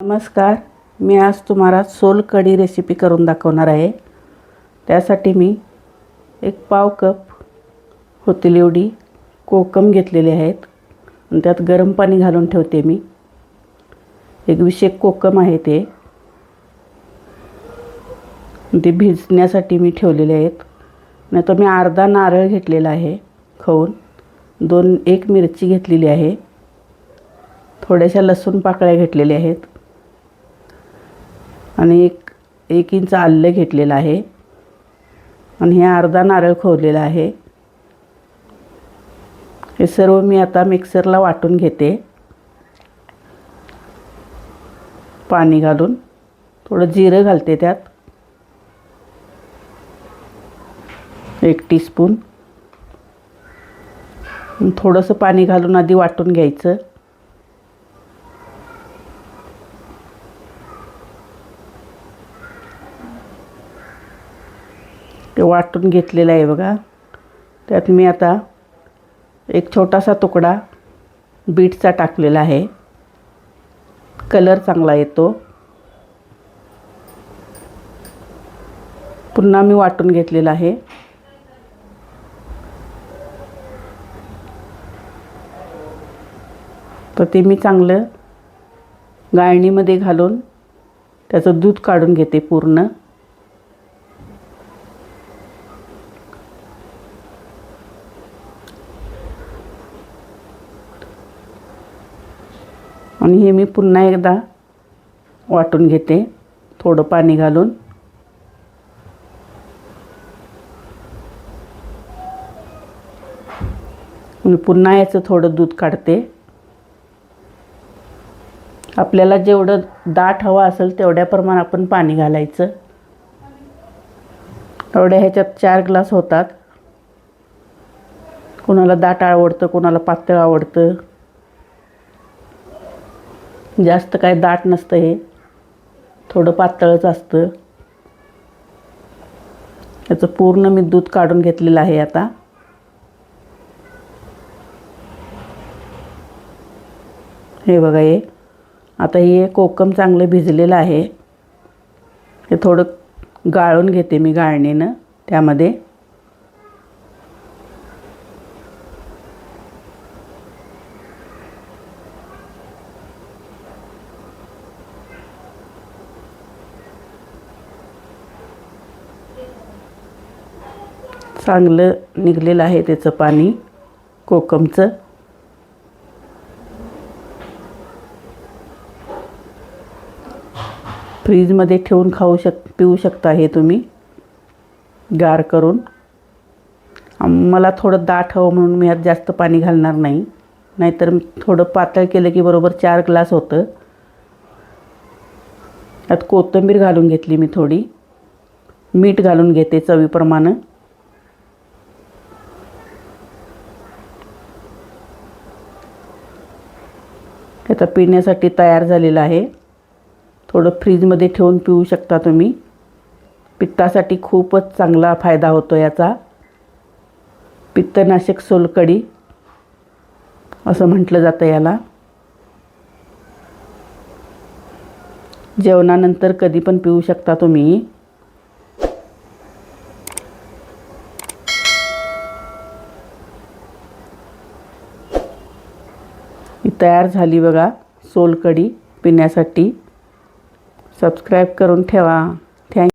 नमस्कार. मी आज तुम्हाला सोल कढी रेसिपी करून दाखवणार आहे. त्यासाठी मी एक पाव कप होतील एवढी कोकम घेतलेले आहेत आणि त्यात गरम पाणी घालून ठेवते. मी 1 कोकम आहे ते भिजण्यासाठी मी ठेवलेले आहेत. नाही तर मी अर्धा नारळ घेतलेला आहे खवून, 1 मिरची घेतलेली आहे, थोड्याशा लसूण पाकळ्या घेतलेल्या आहेत आणि एक इंच आलं घेतलेलं आहे आणि हे अर्धा नारळ खोवलेला आहे. हे सर्व मी आता मिक्सरला वाटून घेते. पाणी घालून थोडं जिरं घालते, त्यात 1 टीस्पून, थोडंसं पाणी घालून आधी वाटून घ्यायचं. ते वाटून घेतलेलं आहे बघा. त्यात मी आता एक छोटासा तुकडा बीटचा टाकलेला आहे, कलर चांगला येतो. पुन्हा मी वाटून घेतलेला आहे. तर ते मी चांगलं गाळणीमध्ये घालून त्याचं दूध काढून घेते पूर्ण. आणि हे मी पुन्हा एकदा वाटून घेते थोडं पाणी घालून. मी पुन्हा याचं थोडं दूध काढते. आपल्याला जेवढं दाट हवा असेल तेवढ्या प्रमाणात आपण पाणी घालायचं. एवढ्या ह्याच्यात 4 ग्लास होतात. कोणाला दाट आवडतं, कोणाला पातळ आवडतं. जास्त काय दाट नसतं, हे थोडं पातळच असतं. याचं पूर्ण मी दूध काढून घेतलेलं आहे. हे बघा, आता हे कोकम चांगलं भिजलेलं आहे. हे थोडं गाळून घेते मी गाळणीनं त्यामध्ये. चांगलं निघलेलं आहे त्याचं पाणी कोकमचं. फ्रीजमध्ये ठेवून पिऊ शकता हे तुम्ही गार करून. मला थोडं दाट हवं म्हणून मी यात जास्त पाणी घालणार नाही, नाहीतर थोडं पातळ केलं की बरोबर 4 ग्लास होतं. यात कोथिंबीर घालून घेतली मी थोडी. मीठ घालून घेते चवीप्रमाणे. आता पिण्यासाठी तयार झालेलं आहे. थोडं फ्रीजमध्ये ठेवून पिऊ शकता तुम्ही. पित्तासाठी खूपच चांगला फायदा होतो याचा. पित्तनाशक सोलकढी असं म्हटलं जातं याला. जेवणानंतर कधी पण पिऊ शकता तुम्ही. ही तयार झाली बघा सोलकढी पिण्यासाठी. सबस्क्राईब करून ठेवा. थँक्यू.